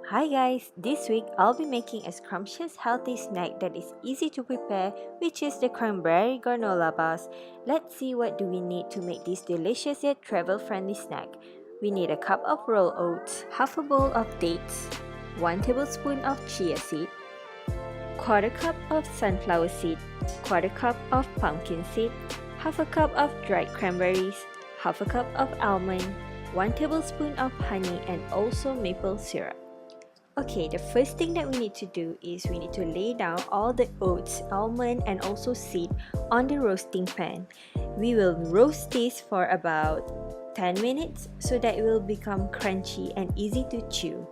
Hi guys, this week I'll be making a scrumptious healthy snack that is easy to prepare, which is the Cranberry Granola Bars. Let's see what do we need to make this delicious yet travel-friendly snack. We need a cup of rolled oats, half a bowl of dates, 1 tablespoon of chia seed, quarter cup of sunflower seed, quarter cup of pumpkin seed, half a cup of dried cranberries, half a cup of almond, 1 tablespoon of honey, and also maple syrup. Okay, the first thing that we need to do is we need to lay down all the oats, almond, and also seed on the roasting pan. We will roast this for about 10 minutes so that it will become crunchy and easy to chew.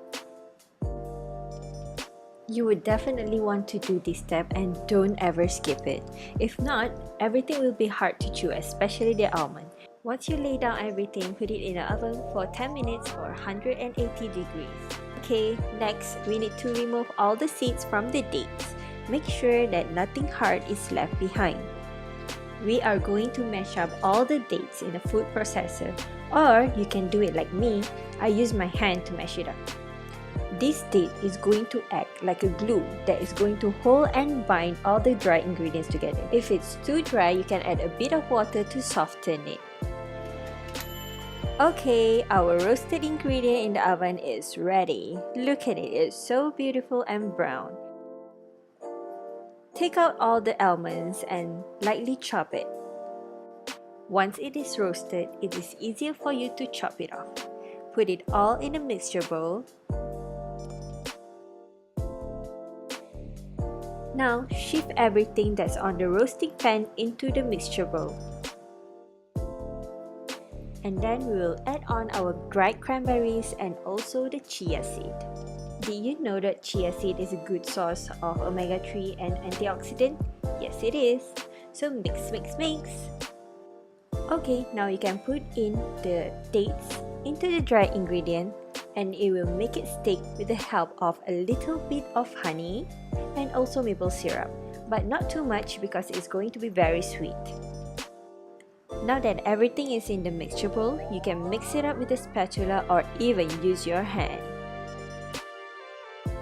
You would definitely want to do this step and don't ever skip it. If not, everything will be hard to chew, especially the almond. Once you lay down everything, put it in the oven for 10 minutes or 180 degrees. Okay, next we need to remove all the seeds from the dates. Make sure that nothing hard is left behind. We are going to mash up all the dates in a food processor, or you can do it like me. I use my hand to mash it up. This date is going to act like a glue that is going to hold and bind all the dry ingredients together. If it's too dry, you can add a bit of water to soften it. Okay, our roasted ingredient in the oven is ready. Look at it, it's so beautiful and brown. Take out all the almonds and lightly chop it. Once it is roasted, it is easier for you to chop it off. Put it all in a mixture bowl. Now, shift everything that's on the roasting pan into the mixture bowl. And then we will add on our dried cranberries and also the chia seed. Did you know that chia seed is a good source of omega-3 and antioxidant? Yes, it is. So mix, mix, mix. Okay, now you can put in the dates into the dry ingredient and it will make it stick with the help of a little bit of honey and also maple syrup, but not too much because it's going to be very sweet. Now that everything is in the mixture bowl, you can mix it up with a spatula or even use your hand.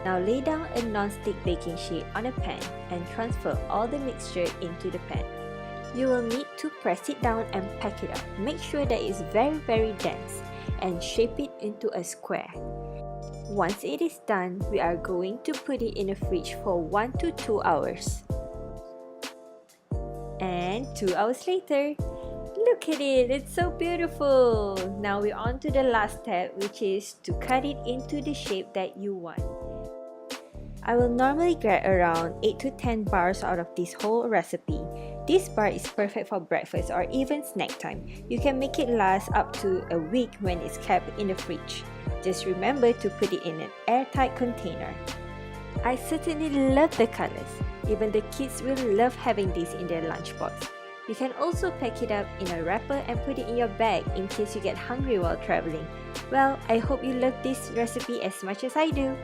Now lay down a non-stick baking sheet on a pan and transfer all the mixture into the pan. You will need to press it down and pack it up. Make sure that it's very dense and shape it into a square. Once it is done, we are going to put it in the fridge for 1 to 2 hours. And 2 hours later, look at it, it's so beautiful! Now we're on to the last step, which is to cut it into the shape that you want. I will normally get around 8 to 10 bars out of this whole recipe. This bar is perfect for breakfast or even snack time. You can make it last up to a week when it's kept in the fridge. Just remember to put it in an airtight container. I certainly love the colors. Even the kids will love having this in their lunchbox. You can also pack it up in a wrapper and put it in your bag in case you get hungry while traveling. Well, I hope you love this recipe as much as I do.